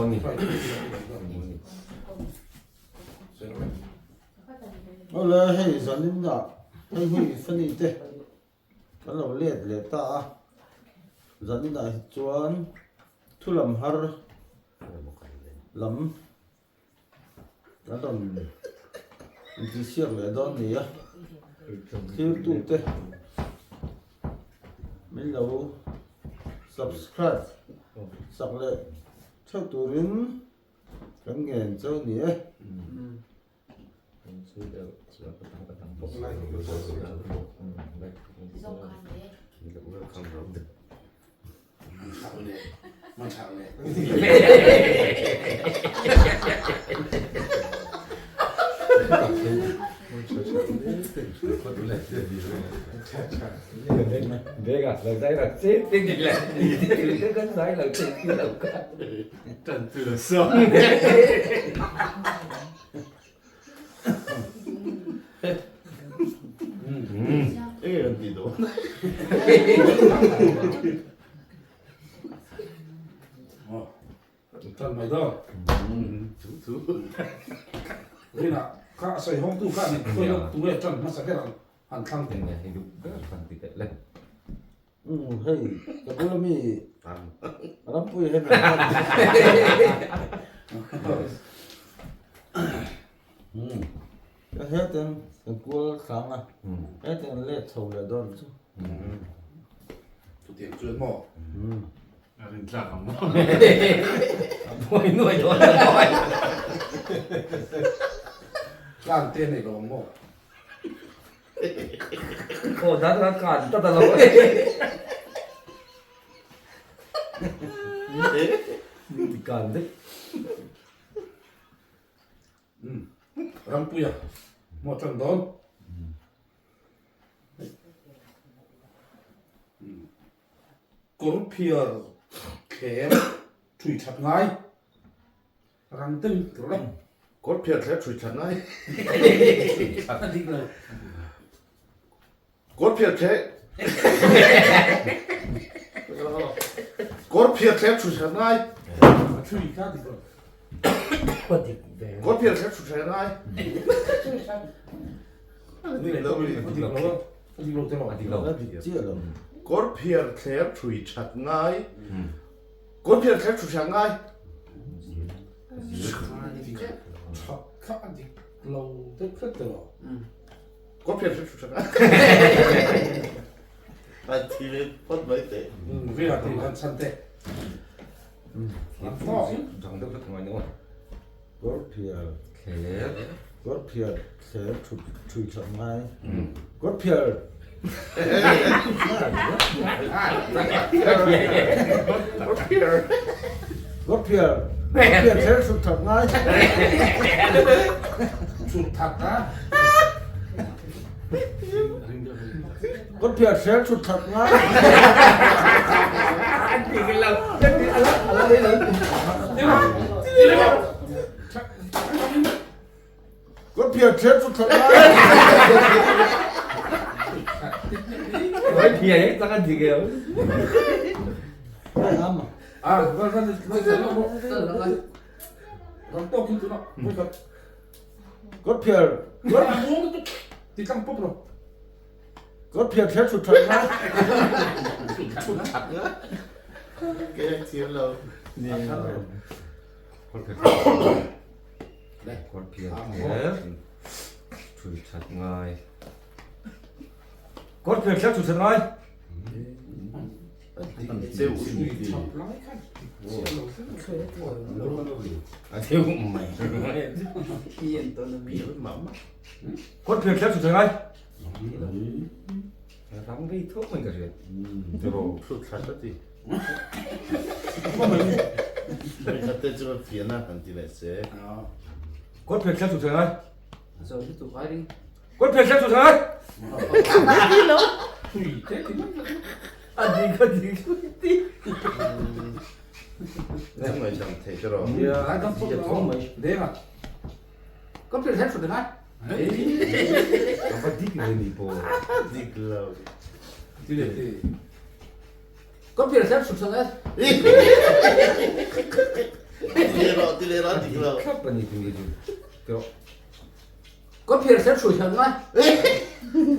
뭐니? 원래 해 선인다. 해 선이 때. kalau lihat ta zanina chuan thulam har lam radon ti siar le don ni a thil tu te min lo subscribe sak le chau turin kan ngen chau ni e Vega, lần đây là chết tiếng gì là cái cánh giấy là chết cái đầu cả. Trần từ là sớm. ê làm gì đó Trần mày đó. chú Đây là cả sợi hông tu cả này. Tôi là tu là Trần nó sẽ cái là hoàn khang Tiếng này thì đúng rất là phần tỉ lệ lên. hey cái bữa mi lắm vui hết rồi cái hết tên cái cua sáng à hết tên lết thầu là đòn chứ tu tiền chuyên mỏ. Đừng chặt không Nuôi nuôi thôi là Gan tên này là mỏ. Ồ, đã cản tất là lỗi. Cản đấy. Rampuya. Mỏ Trần đón. Corpia kẻ chui chặt ngay. Răng tưng rồi. cốt phiệt sẽ chui chắn ấy Chặt đi rồi. cốt phiệt sẽ cốt phiệt sẽ chui chắn ấy Chui khác đi rồi. Quật thì về. cốt phiệt sẽ chui chắn ấy Đi lại đâu đi. Đi lâu đâu. Đi lâu thế nào. Đi lâu. chia rồi cốt phiệt sẽ chui chắn ấy cốt phiệt sẽ chui chắn ấy Chặt khác đi lâu thế khất rồi. cốt phiệt sẽ chui chắn ấy anh thì lên phát mấy tệ Vì là thì ăn săn tệ. Ăn to. Trong nước rất ngoài nữa. cốt phiệt Khế. cốt phiệt sẽ chui chắn ấy cốt phiệt cốt phiệt sẽ chui chắn ấy Chụp thật á. cốt phiệt sẽ chui chắn ấy Anh thì cái lâu. Anh đi lớn. cốt phiệt sẽ chui chắn ấy Nói thì ấy, sao anh gì kìa. Đây âm à À, vâng, Răng to kinh tụi nó. cốt phiệt Thì căng bốc rồi. cốt phiệt sẽ chui chắn ấy cái anh thiếu lâu Con phải Đây. con kia thế. Chui chặt ngay. Con kia sẽ chui chặt ngay. siêu Chọc lắm ấy khăn. À thiếu mày. mắm Con kia sẽ chui chặt ngay. Đóng cái thuốc mình cả chuyện. Rồi. fruit khát đi Có mình. mình khát tới cho phía na hành thì lại sẽ Con kia sẽ chui chặt ngay. Rồi tiếp tục hỏi đi. Con kia sẽ chui chặt ngay. Tùy thế thì Anh đi đi. nếu mà chẳng thể cho rồi Đấy, căng bốc rồi. Đấy mà. Có chuyện hết rồi đấy. Nó có tí cái gì bộ. đi lâu Thì để thì Có việc xếp sụp sân hết. เลยร้านดีเรา ครับวันนี้ถึงจะเดี๋ยว có phiền sẽ sủi thằng ngay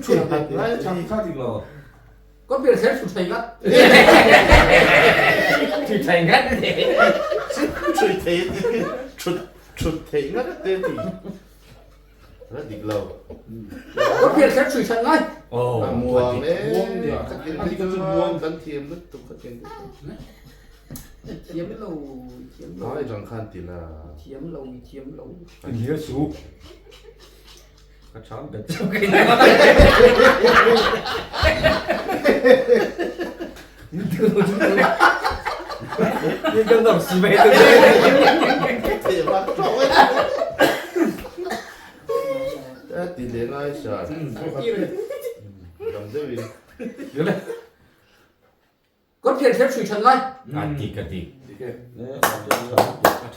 Chui hạt ngay chẳng khác gì lò. có phiền sẽ sủi thằng ngay ที่ใช้งั้นเนี่ย ช่วยเทชุดเทงั้นเต็มที่ร้านดีเรา có phiền sẽ sủi thằng ngay โอ้ ม่วงเนี่ย Muông thì à? ขัดเทียม Ăn thì กั có น sự ม่วง muông. กันเทียมนึกตุ๊กขัดเทียม chiếm lâu chiếm น้อย lâu จังคันตีน่ะ chiếm lâu chiếm lâu กินเยอะสูกระช้อนเด็ดจุกนี่ก็ต้องสีเมตรเลย เทียมมากจ้องไว้แต่ตีเลี้ยงง่ายสัสลองดูวิน เดี๋ยวเลย có phiền sẽ sủi thằng ngay อ่ะตีกันตี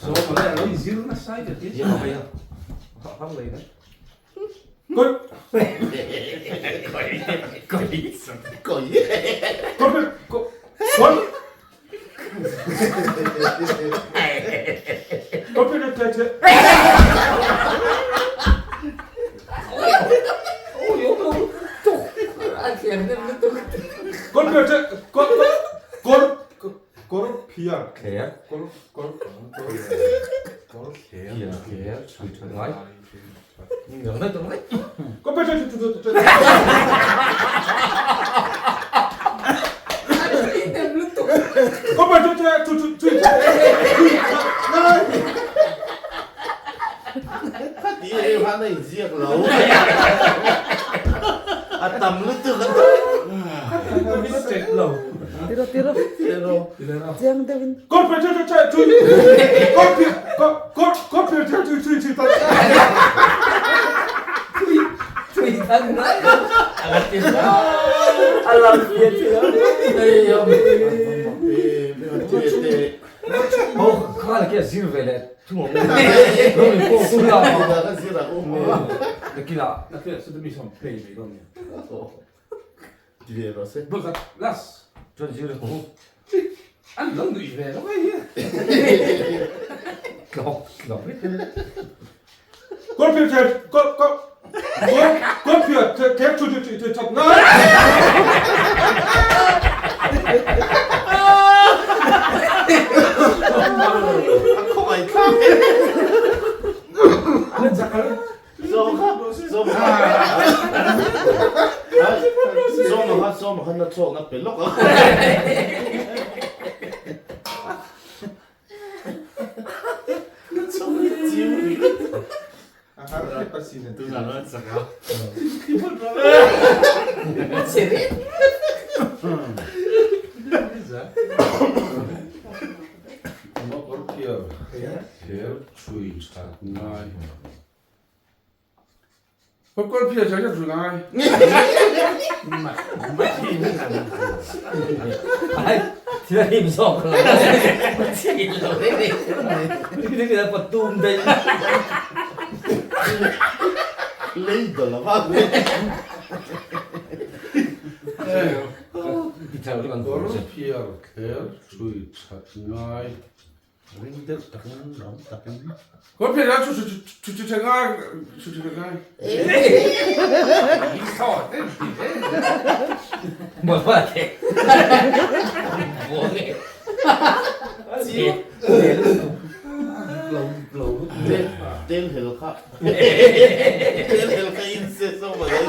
Zo, maar dat is hier naar zijde. เดี๋ยวเอาไปห้องเลยนะ Goed. ก็ดีสุด ก่อย Kom maar. Kom. Kom je dat tijdje? ôi ôi ôi tục ăn phiền nên nó tục Kom je dat? Kom. Pia. แขก Kom. เขียเขียสุดท้ายนี่เหลืองได้ตรงไหน Kom je dat? em lúc tục Kom maar dat. Nee. ตีเอวพันในเสียกเราอัดต่ำลึกตึกกัน เรา เดี๋ยวเรา Kom je dat? Kom je dat? tùy thân đấyอะไรกินอะไรเยอะเชื่อ đây không ไม่มันเจ๊เจ๊ โอ้ข้าเลยแค่ซื้อไปเลยทุ่งเราไม่พอสุดแล้ว เราก็เสียละโอ้โห เด็กกินละ Dat is er niet zo'n play mee dan. เดี๋ยวเราเสร็จ We gaan las. จนซื้อโอ้ En dan doe je weer. Wat ben je? กรอบกรอบไม่เป็น Kom je dat? Kom je dat? Nee. คอยข้าม Net zakken. โซ่ครับโซ่มาโซ่มานัดโซ่นัดเป็นล็อกอ่ะโซ่จิ้ว ดูหนังแล้วสักครับ chỉ biết Nog een keer. Heel chui gaat naar. Wat komt je zeggen zo naar? ไอ้ที่นี่มันสองเลยที่เราได้ดินี่คือประตูมันได้ เลยเดี๋ยวเราว่าเลย ที่เท่าที่มัน Nog een keer. Heel chui gaat naar. วิ่งเด็กตักนั่งร้องตักนั่ง Kom je dat? Zo naar. Zo naar. หมดว่าเด็กโว้ยเสีย เต้นเฮลครับเต้นเฮลก็อินเซโซ่มาเลย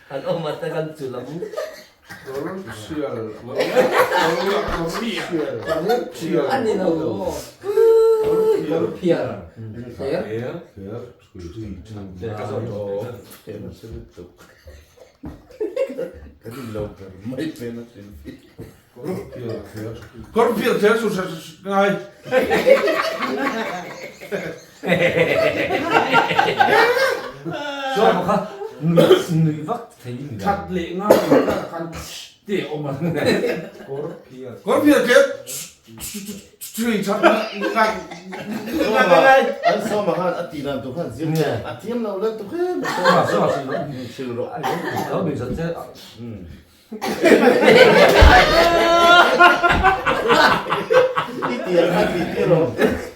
อันออกมาแต่กันจุดละมุ Nog een keer. ăn gì đâu Heel phiền thế Heel chui. เดี๋ยวก็สอนโอ้ เต้นมาเสร็จตุ๊กกันเราไม่เป็นนักศิลปิน Kom je dat? Zo naar. ชอบมั้งครับหนุ่ยวักไทยนี่ Kat lệ ngao kan để ôm mà. Kom je dat? Chui gaat naar. อันซ้อมมาฮันอตินันตุขันซิมอติมเราเล่นตุขัน ชอบชอบสิลูก ชื่อรถ แล้วมีสัญญา นี่ต tiền ăn thịt kia rồi.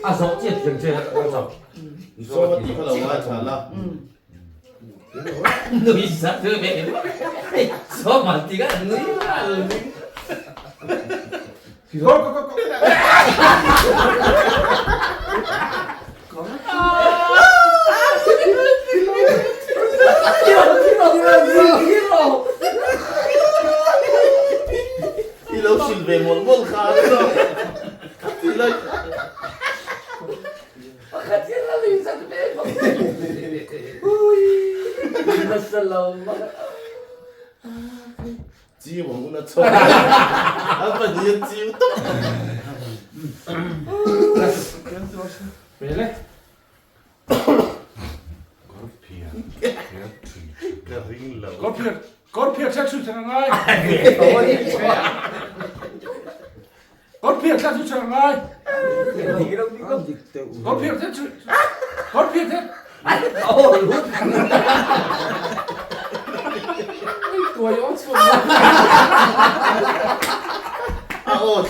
À rõ chết tiếng chơi ăn rõ. Số mà tí có đầu ai trả là. Người sao thưa mẹ. Số mà tí cái người là Có. Đi lâu xin về một môn khá nữa rồi. Đi lên. Chiêu mà cũng là cho. Anh phải đi chiêu tốt. Về Cái ring lâu. Korpia chắc chắn chẳng ai. Korpia chắc chắn ai. thì đâu đi không. Korpia chắc chắn. Korpia chắc. Ô luôn. Tuổi ốc xuân.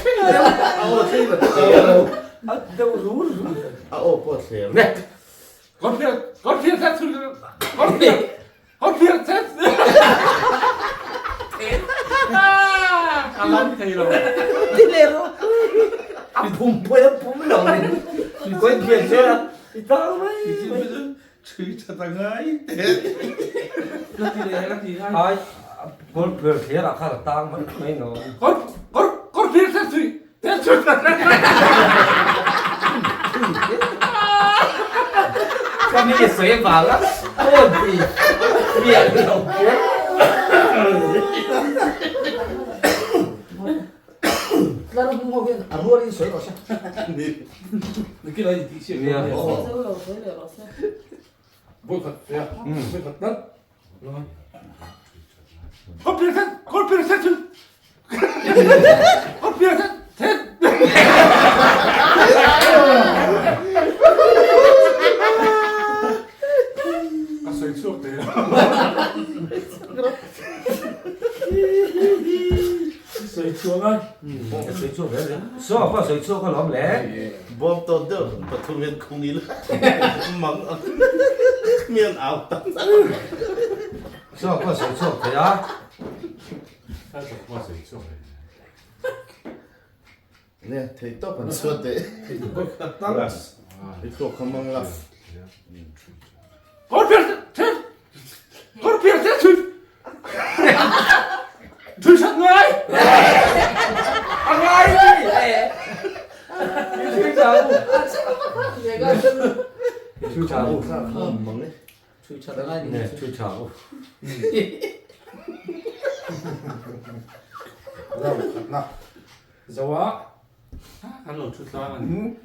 Thế là tiền. Đâu rú. Có tiền. Nè. Korpia chắc chắn. Korpia chắc. Alam thì rồi. Đi lên rồi. Ăn phum đầu này. Quên việc chưa? Thì tao đấy. Chứ cho ta ngay. Cái gì ngay? Ai con vừa thế là khá là tang vẫn mấy nó. Korpia chắc chắn. Cái này xoay vào lắm. Ôi gì. Miệng đầu kia. Claro, un movimiento. Arroba y soy rosa. Cái này thì xịn. Bôi thật. Bôi thật đất. Rồi. Korpia chắc chắn. Korpia chắc. Thế. Xoay chuột thế đó. Xoay chuột ơi. Xoay chuột đấy. Số có xoay chuột có lắm lẽ. Bom tôn được. Và thu miền không đi là. Mắng. Miền ảo tắm. Số có xoay chuột thế á. 살짝 뽑았어 있어. Nè, thấy tốt còn suốt đấy. Tăng. Cái khổ không mong lắm. Korpia chắc. Korpia chắc chắn. Chứ chẳng ngay. Ăn ngay. Chú cháu. 얘가 Chú cháu. Mắng đấy. 줄 쳐다가 Nè chú cháu. 나. 좋아. 할로 출사하는.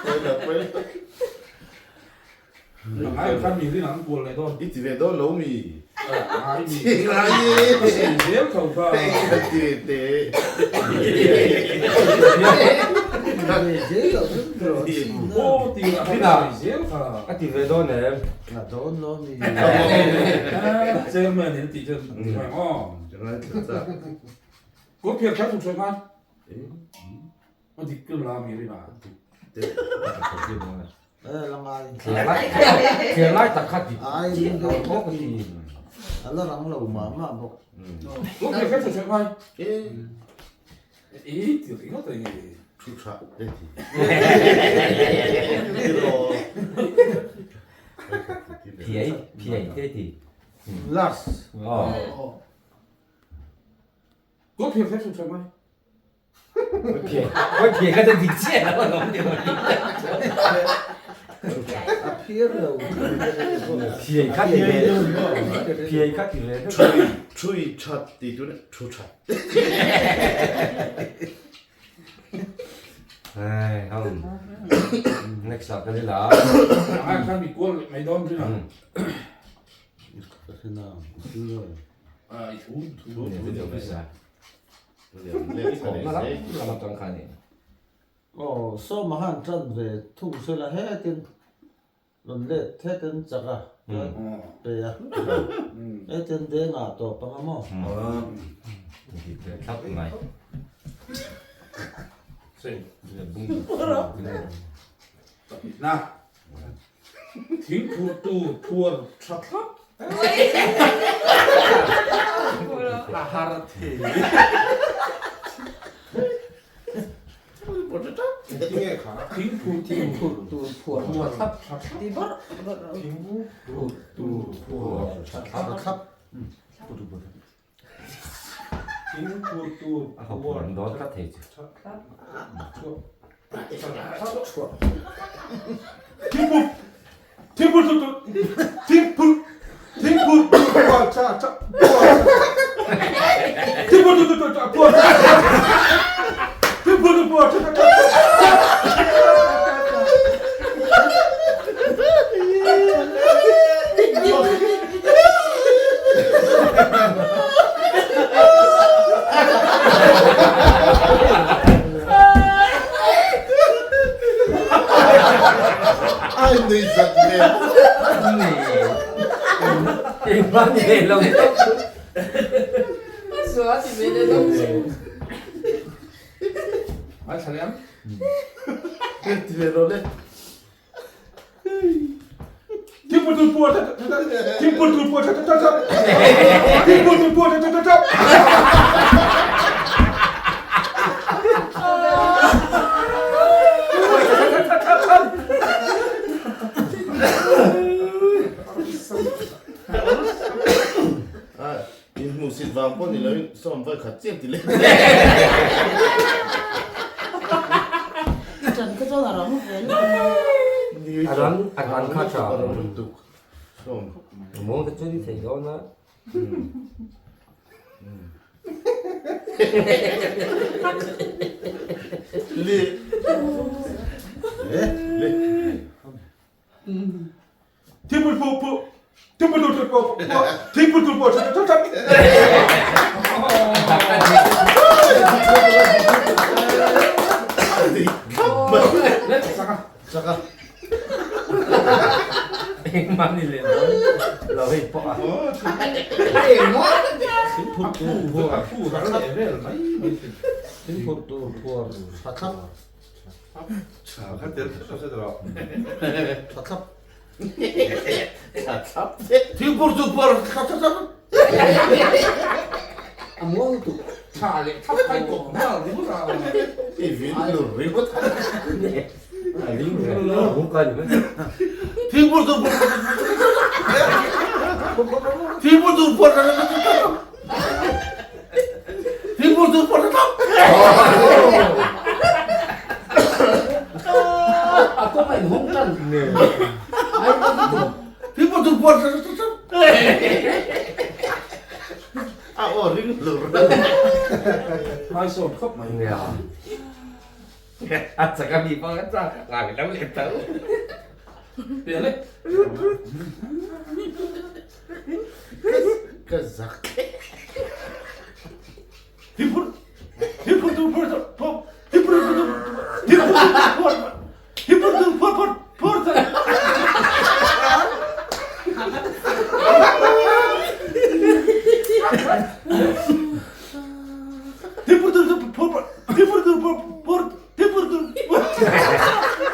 Đây là quên. Ai khăn mì đi nắng buồn lại thôi. Ít thì về đó nấu mì. Ai mì. Thì là gì? Dễ không phải. Thì thế. Ô thì là Thế nào? dễ phải. À thì về đó nè em. Là đó nó thì Chơi mà đến thì chơi phải ngon. Có việc khác không chơi ngay. Nó thì cứ làm gì đi mà. làm ai Thì lại ta khát thì ai chỉ nhưng đâu đâu có cái gì. nó làm lẩu mà một Có việc khác chơi ngay. Ê, Ý thì nó thì chút sợ đây thì. Cái đồ. Thì ấy thế thì. last có việc khác chơi ngay. Cái cái tên gì chết nó không được. appear đâu Thì khác thì về. Thì khác thì về. Chui chặt thì tôi chui chặt. Ai không. Next up cái đấy là. Ai khăn bị cuốn mày đón chứ nào. thế nào cứ rồi À, thú. Bây giờ phải sao? Lên Nó lắm, nó làm trong khai này. số mà han chân về thu sẽ là hết tiền lần lệ hết tiền chắc à về à hết tiền để ngã tổ bằng mỏ Thì khắp cái này. 쌤. 나. 딩푸뚜 투어 차타? 하하라테. 띵에 가. 딩푸뚜 투어 차타. Tibor. 딩푸뚜 투어 차타. 탑. 띵푸뚜 아, 너 같아 이제. Ai nơi giật lên. 많이 내려고. Suara si beda dong. 아 잘해. Cái tiền rồi đấy. À, in mù xịt vàng con thì lấy xong với khát chiếc thì lên. Trần cái chỗ nào đó không về luôn. 아란 카차. lutuk. Xong. 뭐 그쪽이 되거나. Lê. Lê. 잠깐. 많이 내려. 러이 뻐. 딩푸뚜 부어. 딩푸뚜 부어. 탑. 할 때는 없애더라. 탑. 딩푸뚜 부어. Amo tu. 차례 탑할 거 없나? 누구나. Cái viên lửa rít quá. 뭔가지면 딩푸뚜 부어. 딩푸뚜 부어. 딩푸뚜 부어. Ako may hungkan. Ay, dito. 딩푸뚜 부어. À, ring lửa. 아이소 컵 많이. 야. 아 잠깐 이거 했다. 아 그냥 했다. 떼네. Cái giặc.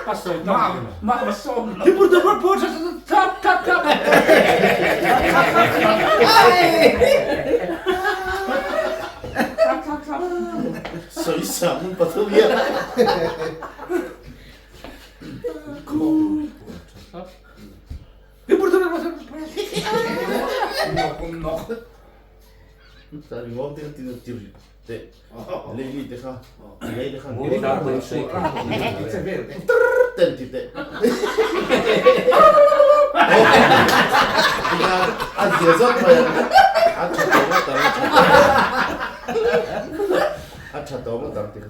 봤어. 막 쏘. Sấy sắm và thương hiệu. Tại vì ngon tiếng tiếng tiếng tệ. Lấy đi thế không? Lấy thế không? 뭐 나도 있어. Tên thì tệ. Ăn dừa rất phải. Ăn chả tóm một tấm. Ăn chả tóm một tấm thì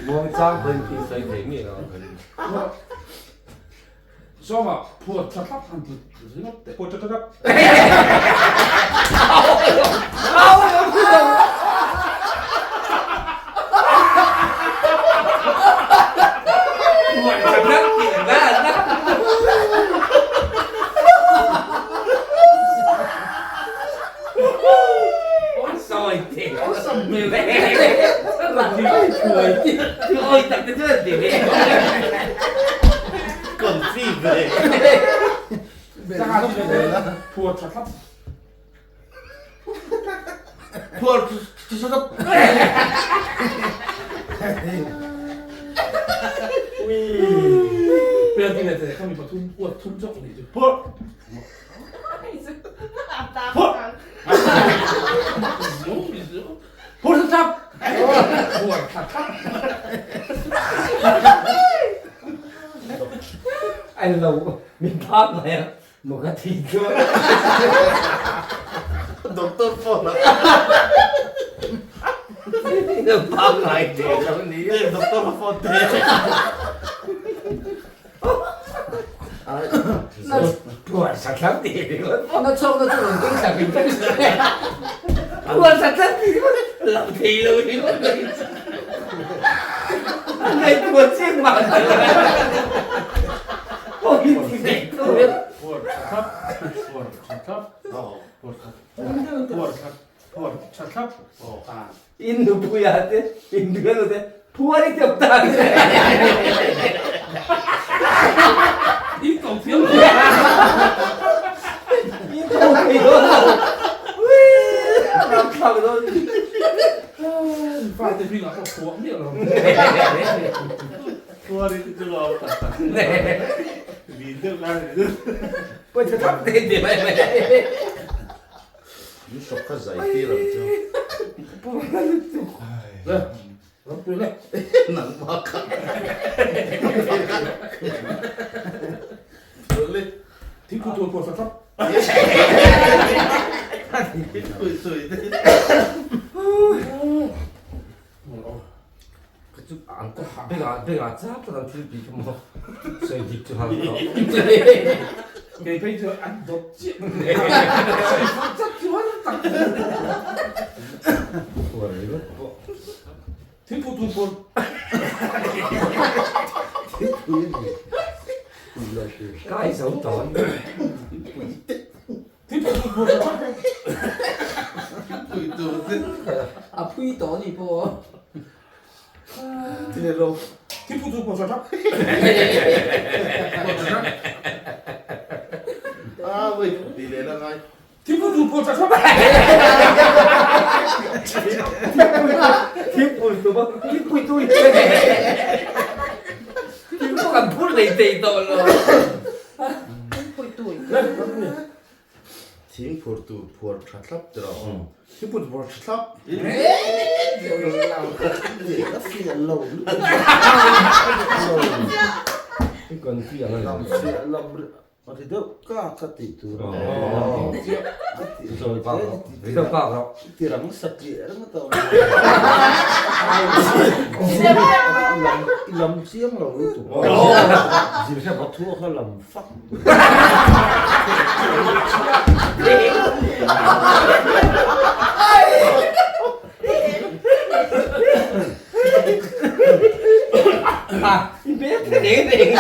몸짱 번기 써이 되미요. 쏘마 부어 차탑한 듯 어때? 부어 차탑. hỏi thế Xong mềm. làm gì phải cười chứ ôi tặng cái thứ gì Còn phi về. 자, 부어 차탑. 부활 찾아. bây giờ thì này không bị bỏ thun buộc thun rộng này chứ. 부활. 부활 찾아. 부어 차탑. anh lâu mình pháp này một cái thịt nữa Doktor po. pháp này để cho đi 네, doktor po. buồn sạch lắm thì Nó trông nó tưởng cái chả bình tĩnh. buồn sạch lắm thì làm thì luôn đi anh này buồn chiếc mặt ôi thì đẹp thôi 부어 차탑. 부어 차탑. 부어 차탑. 부어 차탑. 아. 인도부야한테 인도한테 부활이 게 없다 이거 어떻게 인도 이거 너 phải thì mình là có buộc miệng rồi. 부활이 들어와. 네 민들 나는. 벌써 탑대인데 말이야 유쇼카 자이티라죠. 네. 그럼 또 해. 난 마카. 원래 딩크도 부어 차탑. 입고 있어 이제. 그쪽 안고 배가 짜프다 줄비 뭐 저희 집도 하고 cái bây giờ ăn đột chuyện này chắc chúa tặng 부활을 이거 thiếu phụ thuộc cái xấu tỏi thiếu phụ thuộc 입고 있어. 앞이 떠니 뭐. 그대로. thiếu phụ thuộc vào thấp 아, 왜 이래라 가. thiếu phụ thuộc vào thấp 팁을 또봐 팁이 또 있대 팁도 안 풀어 있대 또 Ôi tuổi. 팀 포르투 포르 차탑더라. 팀 포르투 포르 차탑. Điều nào. Nó phi lâu. 이건 귀한 Làm 거 phi lâu. Mà thì đâu cả cái tỷ tu rồi. rồi vào đâu vào đâu Thì là nó sạch dễ lắm tao. Làm xiếng là lúc tụ. Chỉ sẽ bắt thua hay làm phắc. à biết thế để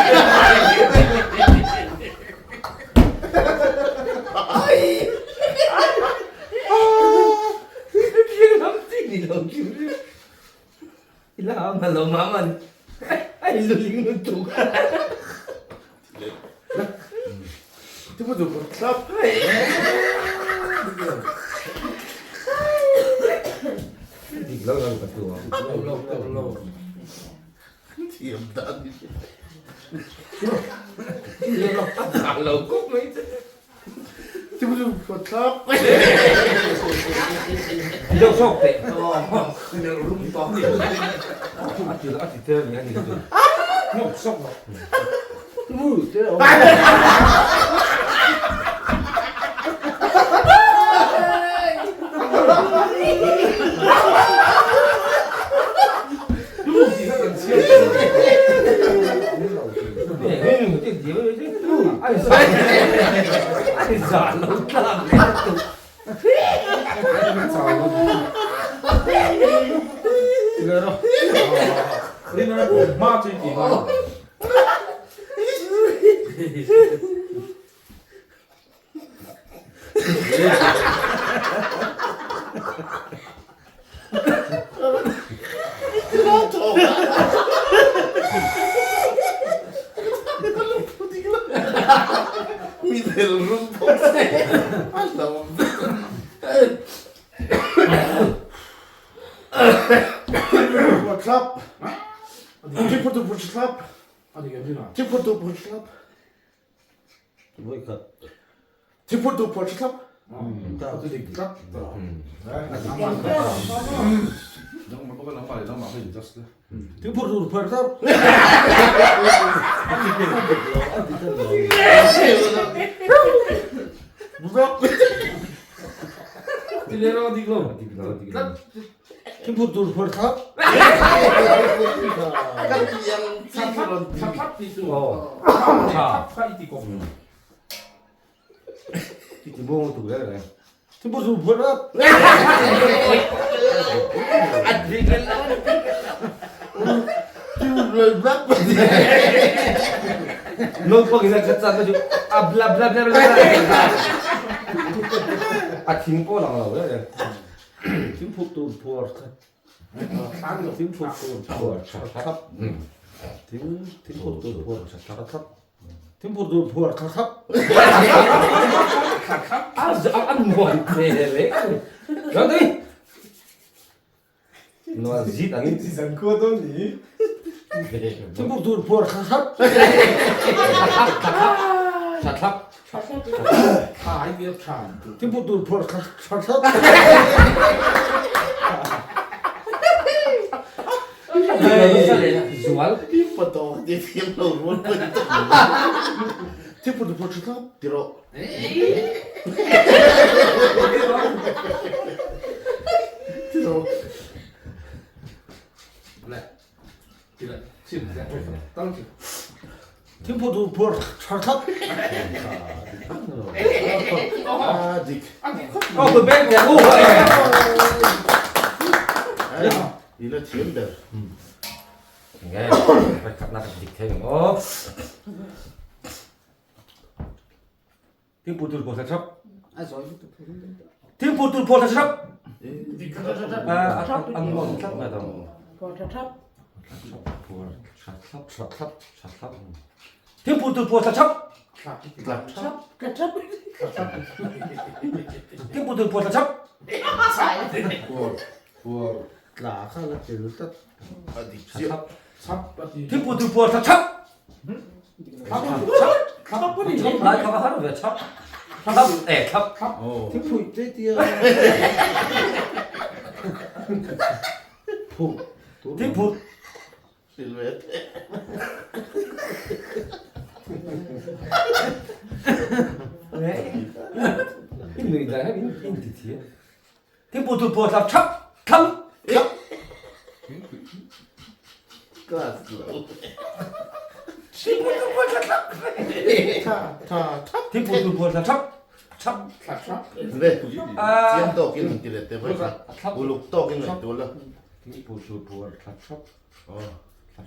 đi lộn chứ là mà lộn má mình anh lười liên tục 팀 포르투 포르 차탑. thì lâu lâu cả tùa lâu 귀엽다. lâu cúc mấy 팀 포르투 포르 차탑. đi đâu sốc thế 그냥 룸 또. à thì theo gì anh đi không xong rồi Mùi thế đâu. lúc gì nó cần siêu để cái một cái gì chứ anh giả lâu làm Ghê đâu. nên nó của ma chơi gì mà portlap. Tipper to portlap. 어디 견디나? Tipper to portlap. 뭐니까 Tipper to portlap. 어디 딱. 너무 먹어 너무 빨리 너무 많이 잊었어. 등포도 벌써 무섭. 들려라 어디 거? 등포도 벌써 탑탑 있고. 어. 탑탑 있고. 이게 뭐또 그래? 등포도 벌써 너 거기 나 같이 앉아 줘. 아 블라블라블라. 아 김포 나와 그래. 등포도 벌써 등포도 벌써 등포도 벌써 등포도 벌써 안 뭐한테 너희 너 짓 아니 지상 거더니 등포도 벌써 탑탑 차 이게 차. 등포도 벌써 visual Tipper to đi phim đầu luôn. Tipper to portlap. Tiro. Tiro. 그래. 그래. 지금 떨어져. 등포도 벌써 Ah, dik. oh the band ya oh Ini thiên der. nghe phải cắt nát dịch thêm oh 등포도 벌써 탑 아 저기 또 등포도 벌써 탑 탑 안 먹는 탑 나도 탑 탑 등포도 벌써 탑 Klap. 탑 등포도 벌써 탑 뭐 나가는 데를 딱 Ah, dik. Siap. 탑 어디. 등포도 벌써 탑 탑뿐이. 라이카가 하는 왜 탑? 탑? 네, 탑. Oh. 등포 이때디야 등포 Silhouette. 네. 인도이다 해 인디티에. 등포도 벌써 탑. 탑. Kelas. 등포도 벌써 탑. Ta. 등포도 벌써 탑. 탑. 탑탑. Đây. 아. Siam to cái này thì phải 탑. Uluk to cái này tôi là. 등포도 벌써 탑. Oh. 탑.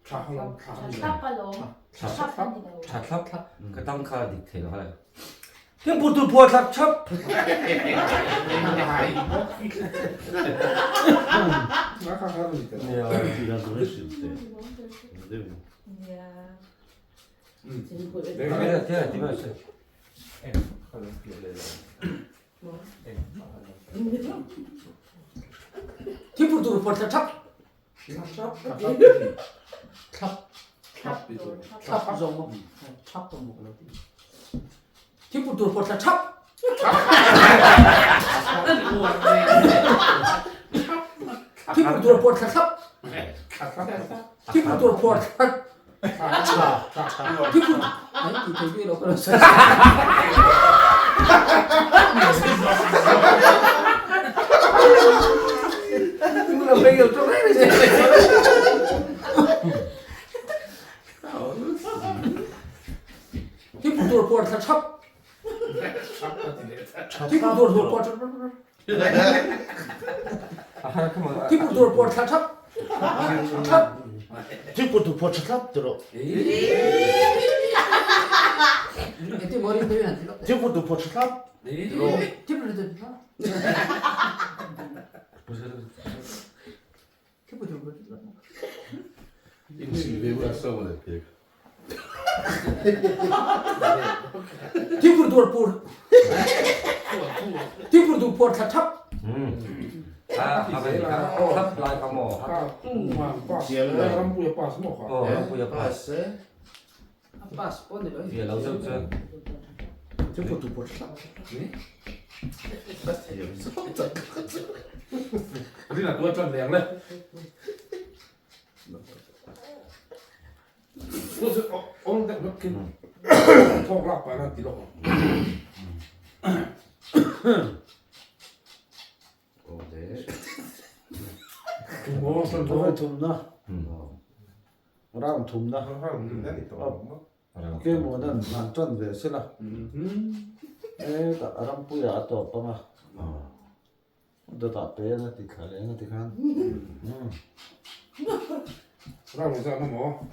차하고 탑발로 탑. 탑합니다. 탑. 그 땅카 디테일 하래. 등포도 벌써 탑. 아까 하는 있다. Tidak boleh sih. 이야. 내가 제가 디마스. 등포도 벌써 탑. 탑 정도 탑도 먹으려 등포도 벌써 탑. 등포도 벌써 탑. 등포도 벌써 탑. 등포 아니 이 대기로 그래서 이거 매겨 좀 해야지. 등포도 벌써 탑. 등포도 벌써 아, 그만. 등포도 벌써 탑. 탑. Tipper to portlap. Tiro. 이때 머리 때문에 안 들어 Tipper to portlap. Tiro. 팁을 해도 팁을 들고 인식 외부가 써보네. 등포도 벌써 탑. 등포도 벌써 탑. 아메리카 탑 라이 파모 람부에 빠스 먹어. 람부야 파스 Pas, pon deh. 뒤에 라우저 저거 두 번. 우리가 그거 좀 내양래. 오늘 이렇게 통락 바나 뒤로. 네. 뭐 저거 둠나 랑 둠나 cái mùa này làm trần về sẽ là ê ta aram puya to pa ma do ta pe na ti khale na ti khan 라고 해서 뭐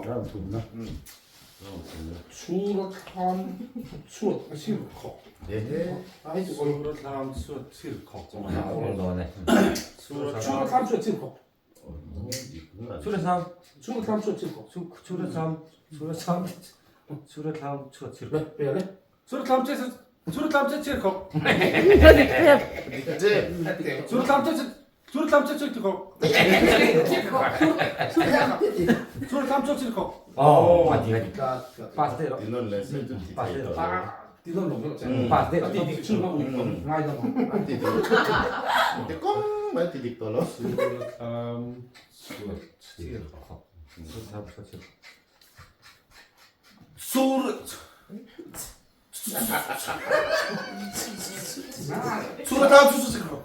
ram tumna 추로 탐 추로 싫고. 아이스 얼굴을 사람 수어 칠 걱정 안 하고 너네 추로 탐 추로 싫고. 수레삼 추로 탐 추로 싫고. 수레삼 수레삼 수레삼 수레칠 왜? 추로 탐 추로 추로 탐 추로 싫고. 이제 추로 탐 추로 추로 탐 추로 싫고. 추로 탐 추로 싫고. 맞지가 파스테로 디넌 레슨 좀 파스테로 디던 놈이 파스테로 디디 출마고 있고 나이도 뭐. 디디 근데 꽁만 디디 떨어 수레삼 수레칠 수레삼 수레칠 추로 탐 추로 싫고.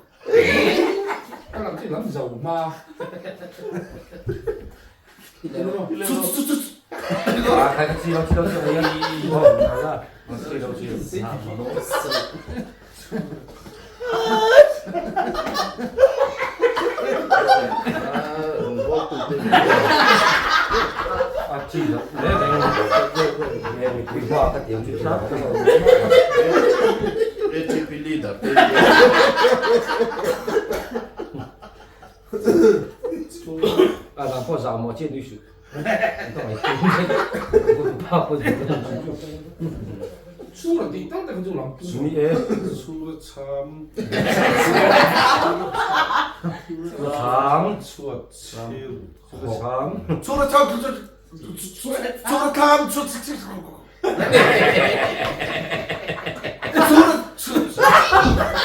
알람 지 남자 엄마. 아 같이 이렇게 이거 나가 이렇게 맞지 네 그거 아까 얘기 주셨다 에치 빌리다 나 벌써 안 먹지 뉴스 추로 뒷땅 때 좀 람. 주미에 수로 참 참 수어 칠 참 추로 탐 추로 탐 추로 싫고.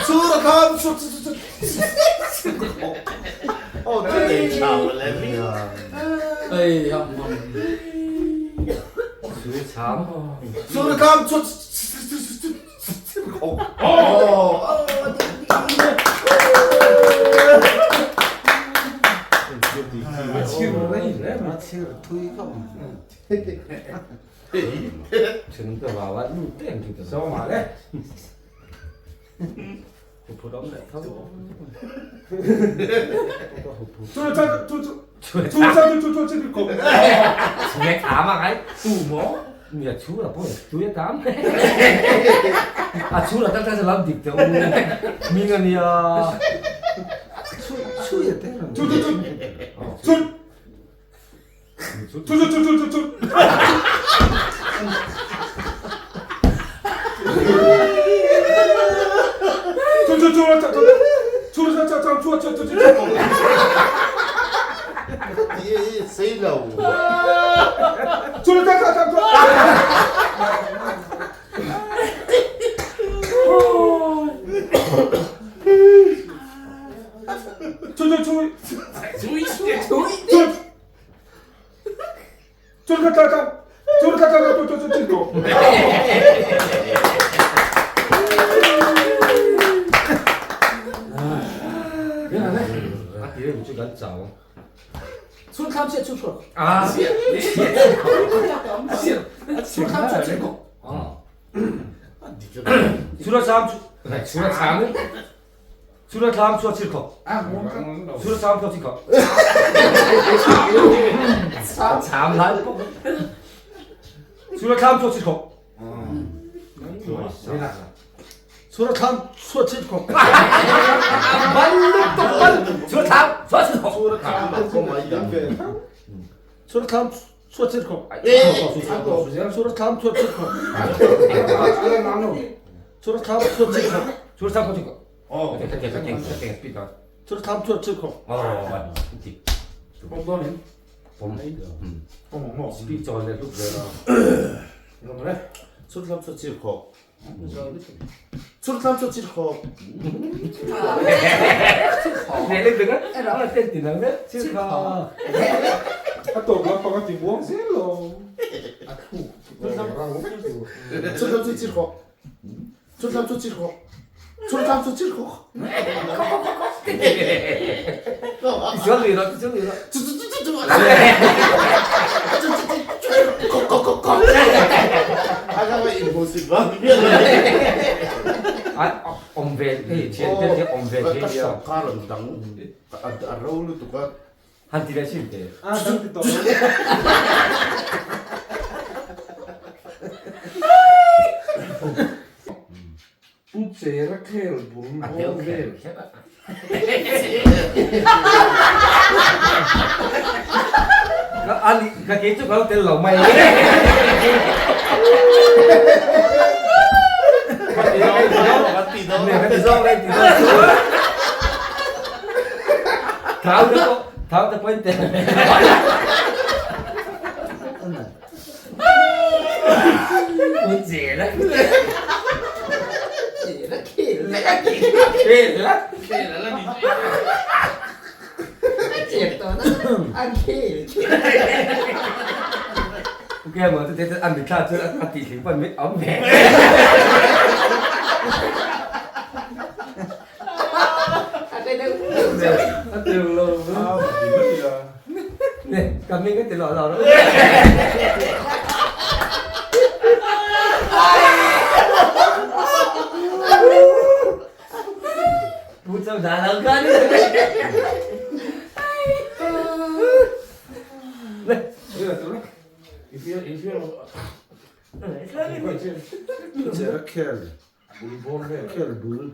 추로 탐 추로 근데 참을래 Ê, không. 수참 추로 탐 추로 싫고. 마치 투이 không 저는 또 와와 땡 진짜 sao mà đấy. 부담 내 추로 탐 추로 싫고. nghe thả mà cái bây giờ chú là bố chú biết tám chú là tất cả sẽ làm việc cho mình là 추에 때는 뒤에 세이라고 이래 무지 간짜오 Xuống khám sẽ chụp được. 아 Xuống khám sẽ chụp được. 수라삼 수라삼은 수라삼 수라칠컵 À, muốn 수라삼 수라칠컵 잠 날법 수라삼 수라칠컵 수라탐 수어칠컵 말로 똑바로 수라삼 수라칠컵 수로 참 맞고 말이야 수라탐 수어칠컵 수라탐 수어칠컵 수라탐 수어칠컵 수라삼 수라칠컵 cái speed đó. 저 다음 초 칠코. Thì Bông to lên. bom Bông mỏng. speed cho lên lúc giờ Rồi mà đấy. 저 다음 초 칠코. rồi 저 다음 초 칠코. này lên được á, đó là tên tiền đấy chứ không. À tổ nó có tình huống dễ rồi. À khu. Rồi ra uống cái gì. 저 다음 초 칠코. 저 다음 초 칠코. 저 다음 초 칠코. Số gì đó, số gì đó. 아가가 impossible. Ông về thì chuyện tiếp ông về thì 가는 당. 아라울로 누가 한 뒤에 쉴 때. 아, 저기 또. Putzera kelbun. Okay. Cái kiến trúc có tên là mày. Này cái do đây thì tháo cái point tiền. Muốn gì đấy? Kì lắm. Ok mà tôi thấy ăn thịt sao chứ ăn thịt thì vẫn biết ấm mẹ. Ăn đường luôn. 아, 이거야. Nè, cầm lên cái tiền lọ lọ đó. Bút sao đã lớn cái 이거 또. 이거. 저 켈. 물본데. 켈 물.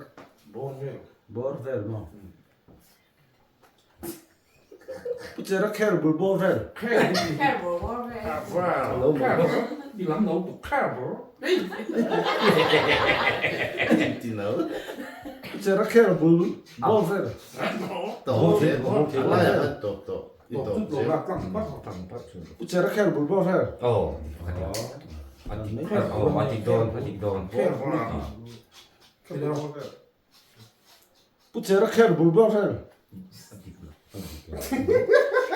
본데. 버벨 뭐. 저 켈 물 버벨. 너무 Đi lắm đâu tụt khá bro. 디너. 저 켈 물 버벨. 또 알아야 또. Tụt rồi là căng bắt vào thằng bắt. 저 켈 물 버벨. Ồ, anh thịt đồn, anh thịt đồn. Kêu là. Kêu là. 저 켈 물 버벨.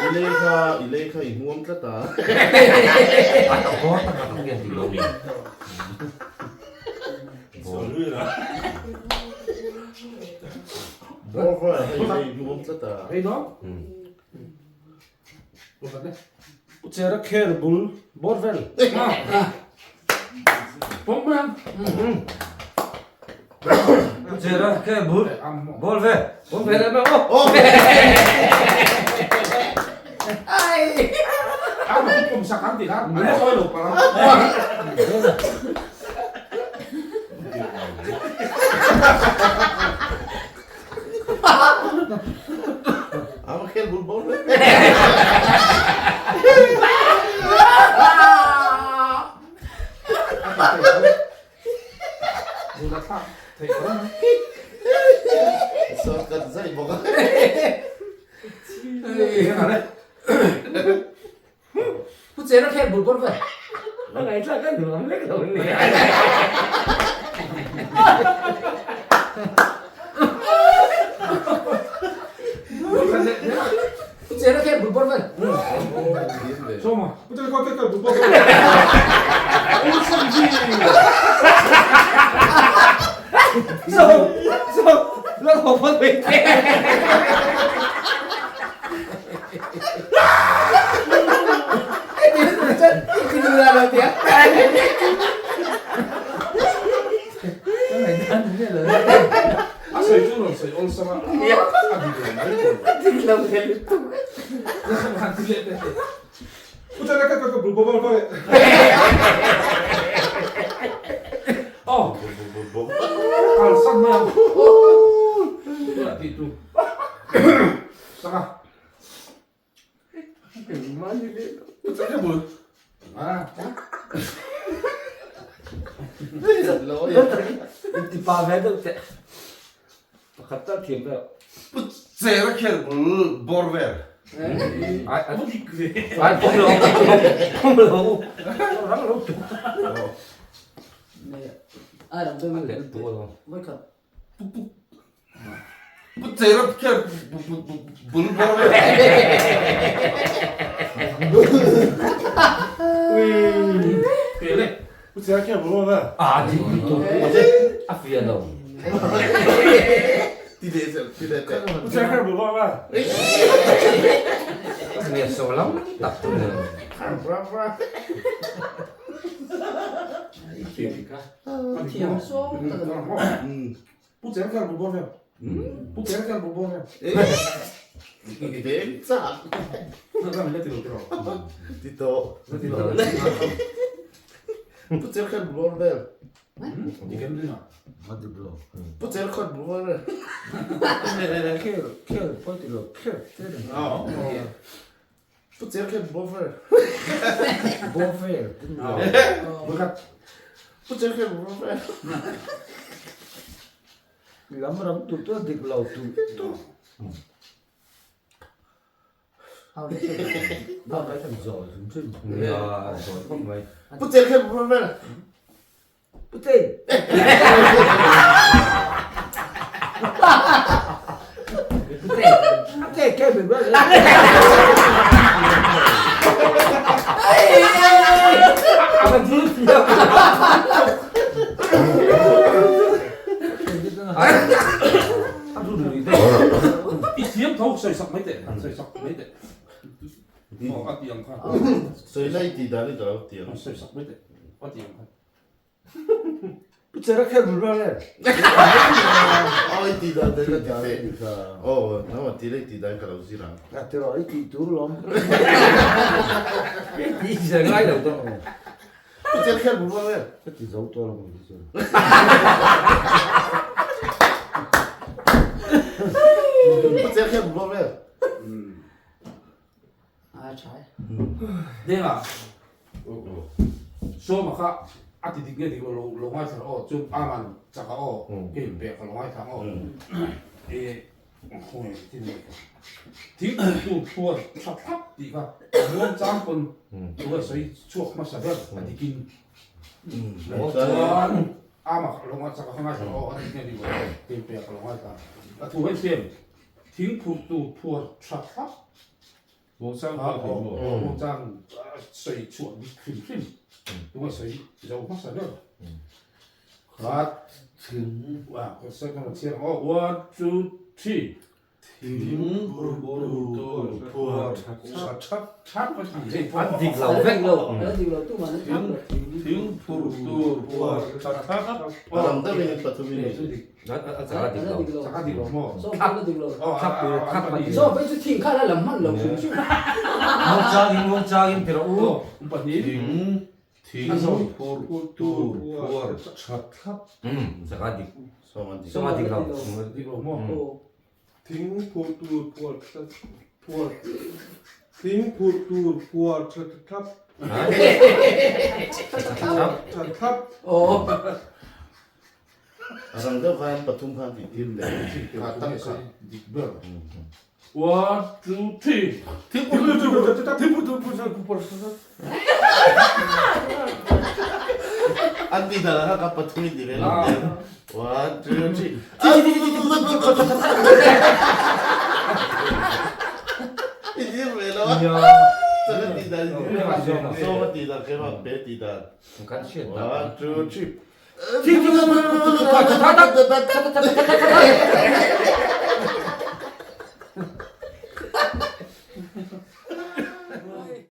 일레이카 이무엄 같다. Anh có tất cả các thịt đồn. 뭐가 이무엄 같다. Đây đó. Một lần đấy. 저 켈 물 버벨. Bông em. Chưa đó, cái bút, Để ăn một. bol về là nó. Ăn mà không sạc ăn thì khác. Nó sôi lục vào nó. 아무 켈 물본. Dù là thằng thầy có không? 서 간사이 뭐가? Cái nào đấy? Putzera kelbun. Cái này sao cái đường biết rồi nè. Putzera kelbun. Zomaar. Moet ik wel kijken. Sao nó không phân biệt. Cái đưa ra rồi tiếng. Cái này ăn thế là À, sợi chú rồi, sợi ôn sama. À, đi rồi, đấy rồi. Thịt lồng cái lutuk. Nó không hẳn thứ lệ đấy. Ôi trời ơi, cái bụi. Ồ, ăn săn mèo. Tôi lại thịt luôn. Sao nào? má như thế. Ôi trời ơi, bụi. À, lỗi. Thì ba vé đâu sẽ. 갖다 대면 제렇게 볼벨. 아 어디 그래? 아 폼을 하고 네. 아, 남자분. 내가 또 뭐야? 제렇게 볼벨. 그래. 제렇게 볼벨. 아 또 아프야 너 Tidak. 제렇게 볼벨. nghe sâu lắm tập tôi nè 그러니까. 티야. 쏘. 제렇게 볼벨. 제렇게 볼벨. Tidak. 그러면 내 들어. Tito. 들어. Puterkan bolbel. 이게 힘드나? 어디 불러? Puterkan bolbel. kel 어디로 kel 때려. Puterkan bolbel. 보페. 뭐가 Puterkan bolbel. 라므람 또 딕라우 또. 아, 네. 나 말좀 줘. 좀. 야 rồi không vậy Puterkan bolbel. 뿌떼. 뿌떼 깨 왜? à chứ 아주 느리대 이 뒤에 더욱 썩 mấy tệ, 썩 mấy tệ. ở tiền khoan. Sợi này thì đã đi đâu tiền. 썩 mấy tệ. ở tiền khoan. 저렇게 물러내. Ôi thì đã đến là tiền. Ồ, nó mà tiền đấy thì đã cả đầu gì làm. 야, 들어 이 둘럼. 이 giờ ngay đầu tôi Puterkan bolbel. 그때 저도라고 그러죠. Puterkan bolbel. 아, 잘. 내가 số mà khác thì cái gì lỗ ngay thằng ô chút aman chắc là ô cái hình bẹt lỗ ngay thằng ô thì hồi thì này thì tu thua sắp thấp thì cả muốn trang con tôi sẽ chuộc mà sẽ biết là thì kinh lỗ chuan ama lỗ ngay chắc là ngay thằng ô thì cái gì cái hình bẹt lỗ ngay thằng là thu hết tiền thì tu thua sắp thấp 못 살고 못 장水chuột phim phim đúng rồi水dầu mắc sạch được và wow có sẽ có một chiếc one two three chắp có gì vậy ăn thịt lẩu vách lẩu Đó thì là tôi mà nó Làm tới mình bắt mình. nó chả thịt lẩu 잠깐 뒤로 뭐 쏘 빨리 들러. 소 쏘 벤츠 팀 카라 람만 럼. 목장인 들어 우 오빠 님 chả thịt Sama di. 소마 thịt lẩu 뒤로 뭐 어. Orang tu kan patung kan di tim deh. Kata kan. one two three Anti dah kan patung di dalam. One two three. Ini bela. Sangat tidak. So tidak kemak be tidak. kan chuyện One two three.